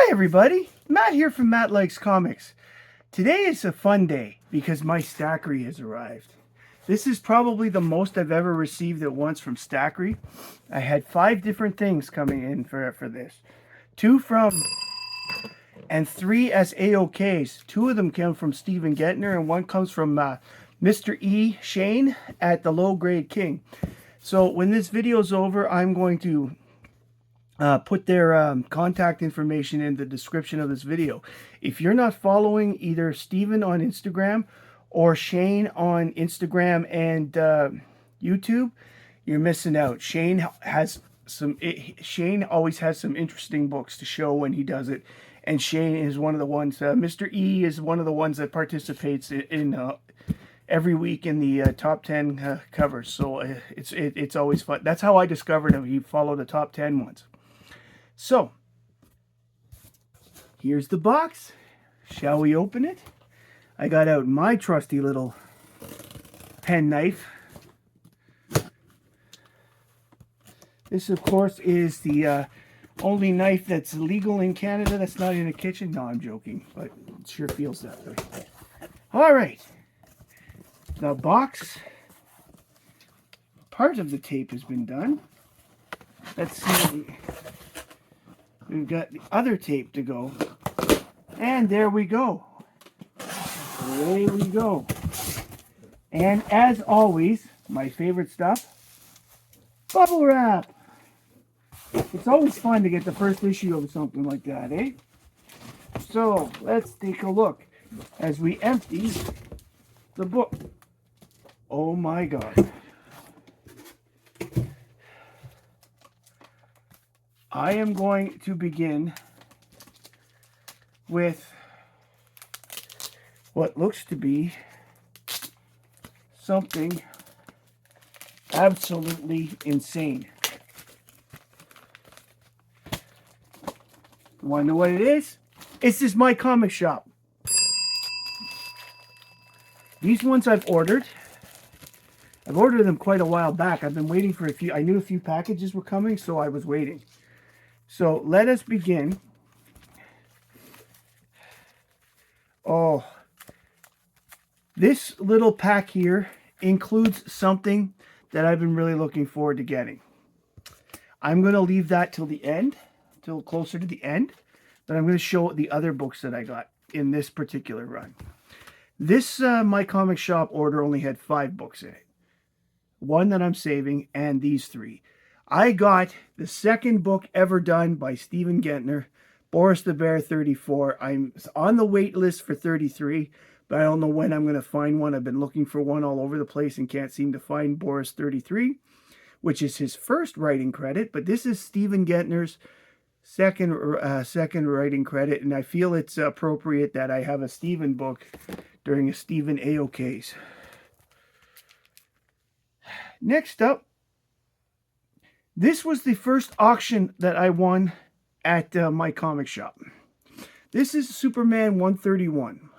Hi everybody, Matt here from Matt Likes Comics. Today is a fun day because my Stackry has arrived. This is probably the most I've ever received at once from Stackry. I had 5 different things coming in for this. 2 from and 3 as AOKs. 2 of them came from Stephen Gettner and 1 comes from Mr. E. Shane at the Low Grade King. So when this video is over, I'm going to put their contact information in the description of this video. If you're not following either Steven on Instagram or Shane on Instagram and YouTube, you're missing out. Shane always has some interesting books to show when he does it, and Shane is one of the ones. Mr. E is one of the ones that participates in every week in the top 10 covers. So it's always fun. That's how I discovered him. He followed the top 10 ones. So, here's the box. Shall we open it? I got out my trusty little pen knife. This, of course, is the only knife that's legal in Canada that's not in a kitchen. No, I'm joking, but it sure feels that way. All right. The box. Part of the tape has been done. Let's see. We've got the other tape to go. And there we go. Away we go. And as always, my favorite stuff, bubble wrap. It's always fun to get the first issue of something like that, eh? So, let's take a look as we empty the book. Oh my God. I am going to begin with what looks to be something absolutely insane. You want to know what it is? It's this Mycomichop. These ones I've ordered. I've ordered them quite a while back. I've been waiting for a few. I knew a few packages were coming, so I was waiting. So let us begin. Oh, this little pack here includes something that I've been really looking forward to getting. I'm going to leave that till the end, till closer to the end, but I'm going to show the other books that I got in this particular run. This Mycomichop order only had 5 books in it. 1 that I'm saving, and these 3. I got the second book ever done by Stephen Gettner, Boris the Bear 34. I'm on the wait list for 33, but I don't know when I'm going to find one. I've been looking for one all over the place and can't seem to find Boris 33, which is his first writing credit, but this is Stephen Gettner's second writing credit, and I feel it's appropriate that I have a Stephen book during a Stephen AOKs. Next up, this was the first auction that I won at Mycomichop. This is Superman 131.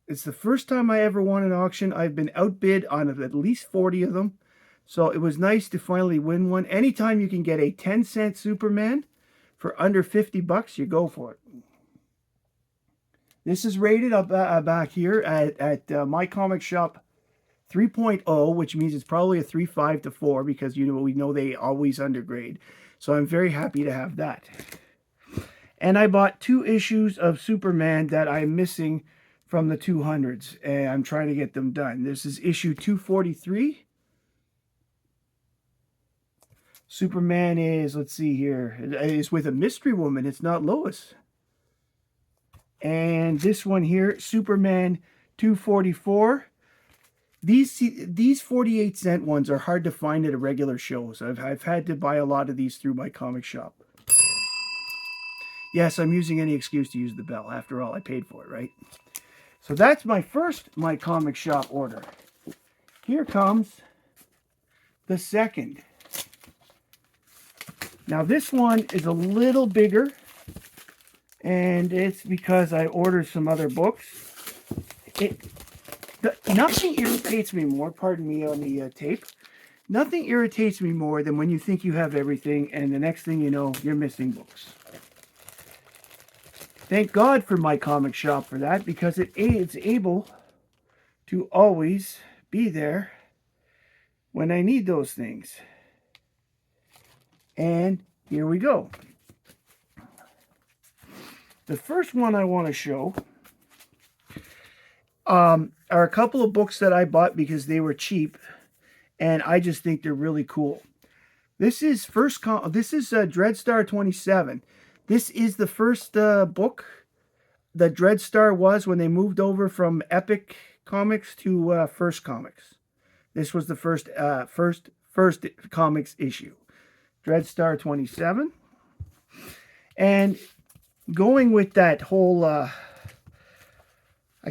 It's the first time I ever won an auction. I've been outbid on at least 40 of them. So it was nice to finally win one. Anytime you can get a 10-cent Superman for under 50 bucks, you go for it. This is rated up back here at Mycomichop 3.0, which means it's probably a 3.5 to 4 because we know they always undergrade. So I'm very happy to have that. And I bought 2 issues of Superman that I'm missing from the 200s, and I'm trying to get them done. This is issue 243. Superman is, let's see here, is with a mystery woman. It's not Lois. And this one here, Superman 244. These 48-cent ones are hard to find at a regular shows. I've had to buy a lot of these through Mycomichop. Yes, I'm using any excuse to use the bell. After all, I paid for it, right? So that's my first Mycomichop order. Here comes the second. Now this one is a little bigger, and it's because I ordered some other books. Nothing irritates me more, pardon me on the tape, Nothing irritates me more than when you think you have everything and the next thing you know, you're missing books. Thank God for Mycomichop for that, because it's able to always be there when I need those things. And here we go. The first one I want to show are a couple of books that I bought because they were cheap, and I just think they're really cool. This is Dreadstar 27. This is the first book that Dreadstar was when they moved over from Epic Comics to First Comics. This was the first comics issue, Dreadstar 27. And going with that whole, I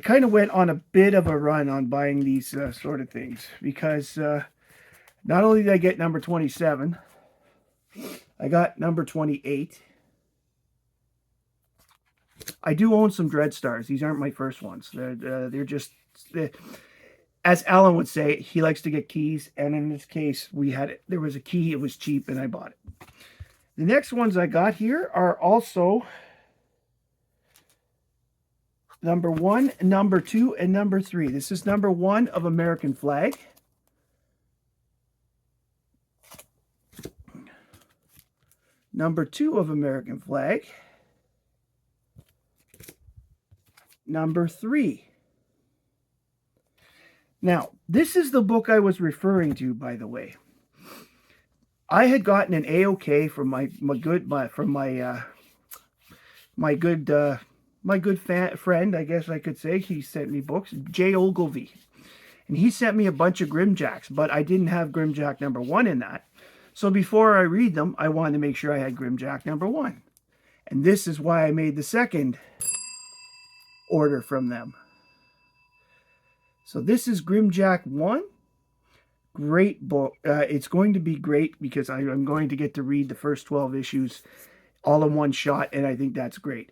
kind of went on a bit of a run on buying these sort of things, because not only did I get number 27, I got number 28. I do own some Dreadstars. These aren't my first ones. They're just, as Alan would say, he likes to get keys. And in this case, there was a key. It was cheap, and I bought it. The next ones I got here are also number 1, number 2, and number 3. This is number 1 of American Flag. Number 2 of American Flag. Number 3. Now, this is the book I was referring to, by the way. I had gotten an AOK from my good friend, I guess I could say. He sent me books, Jay Ogilvy, and he sent me a bunch of Grimjacks, but I didn't have Grimjack number 1 in that. So before I read them, I wanted to make sure I had Grimjack number 1, and this is why I made the second order from them. So this is Grimjack 1. Great book. It's going to be great because I'm going to get to read the first 12 issues all in one shot, and I think that's great.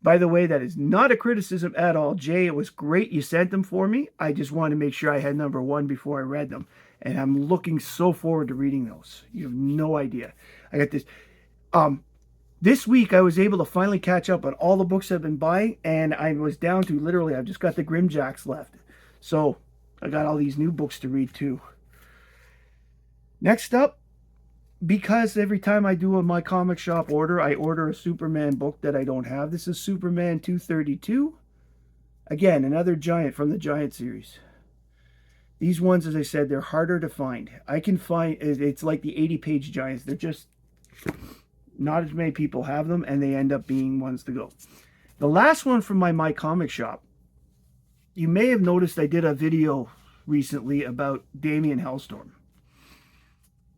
By the way, that is not a criticism at all. Jay, it was great you sent them for me. I just wanted to make sure I had number 1 before I read them, and I'm looking so forward to reading those. You have no idea. I got this. This week, I was able to finally catch up on all the books I've been buying, and I was down to literally, I've just got the Grimjacks left. So, I got all these new books to read too. Next up, because every time I do a Mycomichop order, I order a Superman book that I don't have. This is Superman 232. Again, another Giant from the Giant series. These ones, as I said, they're harder to find. I can find, it's like the 80-page Giants. They're just, not as many people have them, and they end up being ones to go. The last one from my Mycomichop, you may have noticed I did a video recently about Damien Hellstorm,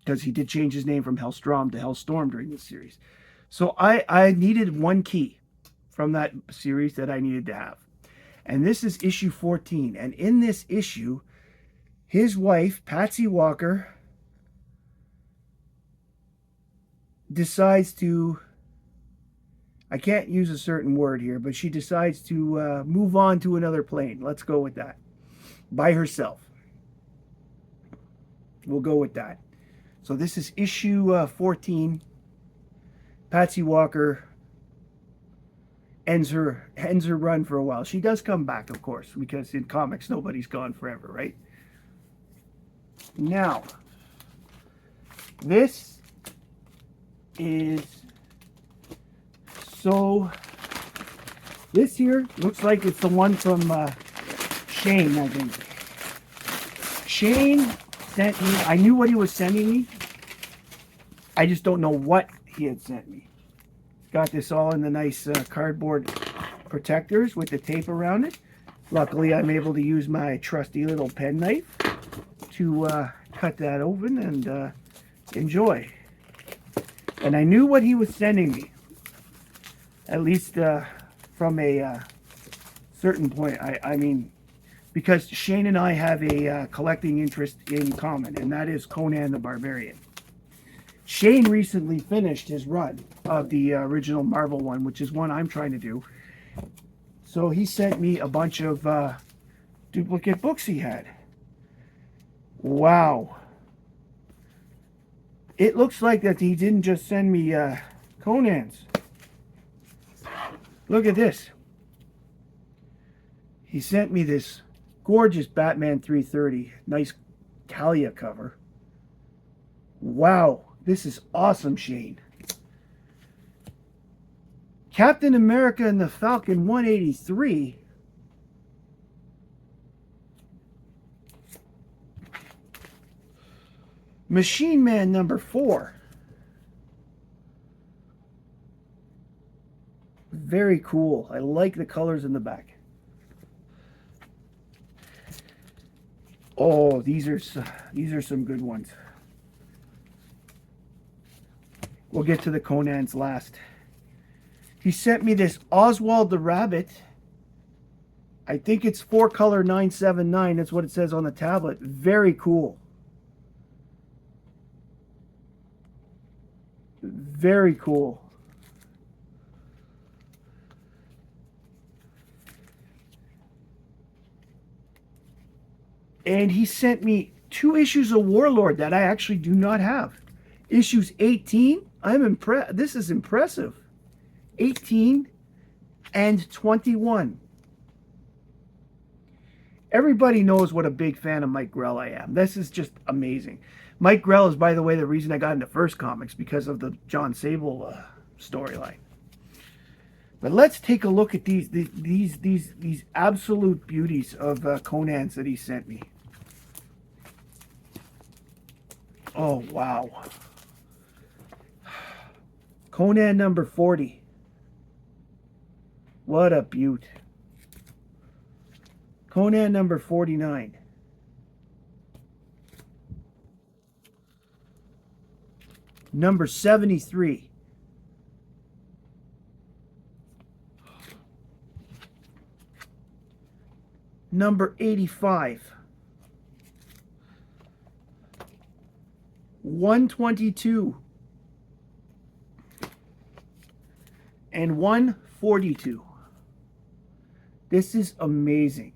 because he did change his name from Hellstrom to Hellstorm during this series. So I needed one key from that series that I needed to have. And this is issue 14. And in this issue, his wife, Patsy Walker, decides to, I can't use a certain word here, but she decides to move on to another plane. Let's go with that. By herself. We'll go with that. So this is issue 14. Patsy Walker ends her run for a while. She does come back, of course, because in comics, nobody's gone forever, right? Now, this is, so this here looks like it's the one from Shane, I think. Shane sent me, I knew what he was sending me. I just don't know what he had sent me. Got this all in the nice cardboard protectors with the tape around it. Luckily, I'm able to use my trusty little penknife to cut that open and enjoy. And I knew what he was sending me, at least from a certain point. I mean, because Shane and I have a collecting interest in common, and that is Conan the Barbarian. Shane recently finished his run of the original Marvel one, which is one I'm trying to do. So he sent me a bunch of duplicate books he had. Wow. It looks like that he didn't just send me Conans. Look at this. He sent me this gorgeous Batman 330. Nice Talia cover. Wow, this is awesome, Shane. Captain America and the Falcon 183. Machine Man number 4. Very cool. I like the colors in the back. Oh, these are some good ones. We'll get to the Conans last. He sent me this Oswald the Rabbit. I think it's 4-color 979. That's what it says on the tablet. Very cool. Very cool. And he sent me 2 issues of Warlord that I actually do not have. Issues 18. I'm impressed. This is impressive. 18 and 21. Everybody knows what a big fan of Mike Grell I am. This is just amazing. Mike Grell is, by the way, the reason I got into First Comics, because of the John Sable storyline. But let's take a look at these absolute beauties of Conans that he sent me. Oh, wow. Conan number 40. What a beaut. Conan number 49. Number 73. Number 85. 122. And 142. This is amazing.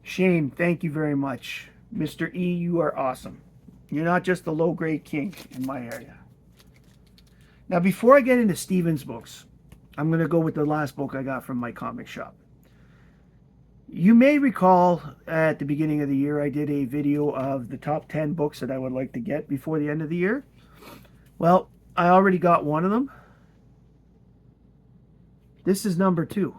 Shane, thank you very much. Mr. E, you are awesome. You're not just a low-grade king in my area. Now, before I get into Steven's books, I'm going to go with the last book I got from Mycomichop. You may recall at the beginning of the year, I did a video of the top 10 books that I would like to get before the end of the year. Well, I already got one of them. This is number 2.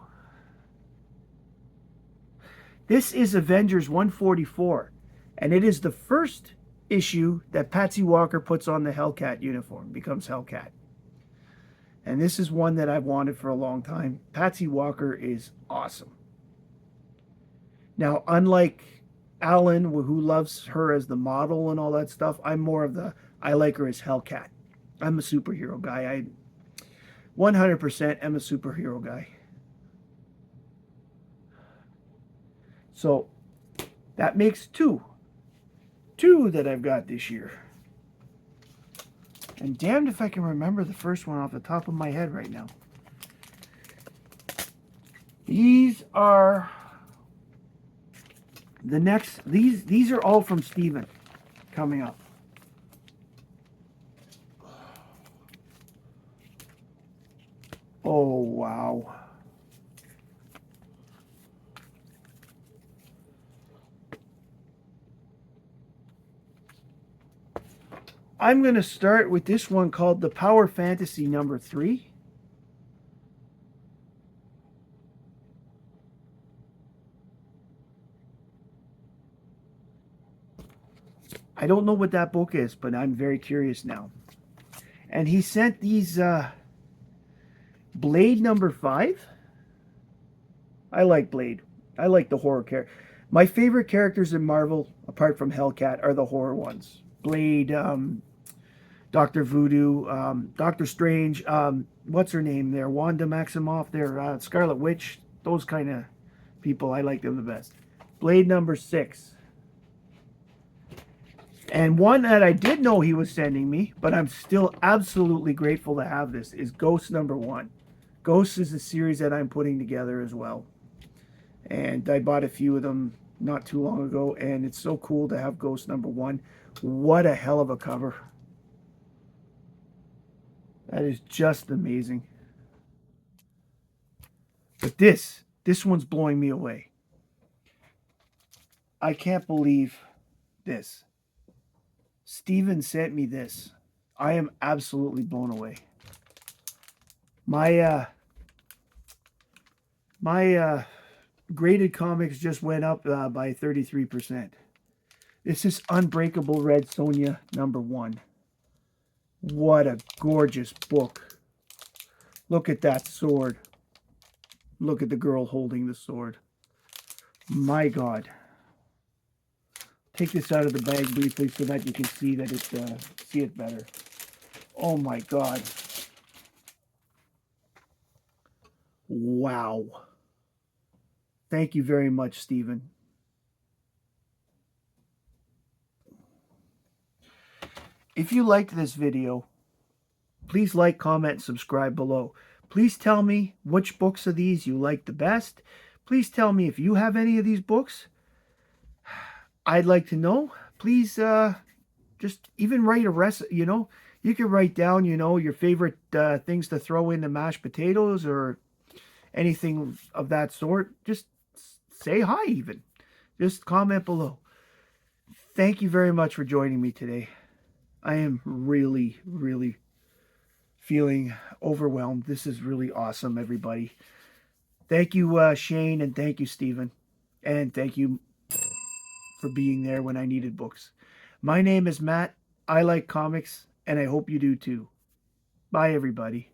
This is Avengers 144, and it is the first issue that Patsy Walker puts on the Hellcat uniform, becomes Hellcat. And this is one that I've wanted for a long time. Patsy Walker is awesome. Now, unlike Alan, who loves her as the model and all that stuff, I'm more of the, I like her as Hellcat. I'm a superhero guy. I 100% am a superhero guy. So that makes 2. 2 that I've got this year. And damned if I can remember the first one off the top of my head right now. These are the next, these are all from Steven coming up. Oh, wow. I'm going to start with this one called The Power Fantasy number 3. I don't know what that book is, but I'm very curious now. And he sent these Blade number 5. I like Blade. I like the horror character. My favorite characters in Marvel, apart from Hellcat, are the horror ones. Blade, Dr. Voodoo, Doctor Strange, what's her name there? Wanda Maximoff there, Scarlet Witch. Those kind of people, I like them the best. Blade number 6. And one that I did know he was sending me, but I'm still absolutely grateful to have this, is Ghost number 1. Ghost is a series that I'm putting together as well. And I bought a few of them not too long ago, and it's so cool to have Ghost #1. What a hell of a cover. That is just amazing. But this one's blowing me away. I can't believe this. Steven sent me this. I am absolutely blown away. My graded comics just went up by 33%. This is Unbreakable Red Sonja #1. What a gorgeous book. Look at that sword. Look at the girl holding the sword. My God. Take this out of the bag briefly so that you can see that see it better. Oh my God. Wow. Thank you very much, Stephen. If you liked this video, please like, comment, and subscribe below. Please tell me which books of these you like the best. Please tell me if you have any of these books. I'd like to know. Please just even write a recipe, you can write down, your favorite things to throw into mashed potatoes or anything of that sort. Just say hi even. Just comment below. Thank you very much for joining me today. I am really, really feeling overwhelmed. This is really awesome, everybody. Thank you, Shane, and thank you, Stephen. And thank you for being there when I needed books. My name is Matt. I like comics, and I hope you do too. Bye, everybody.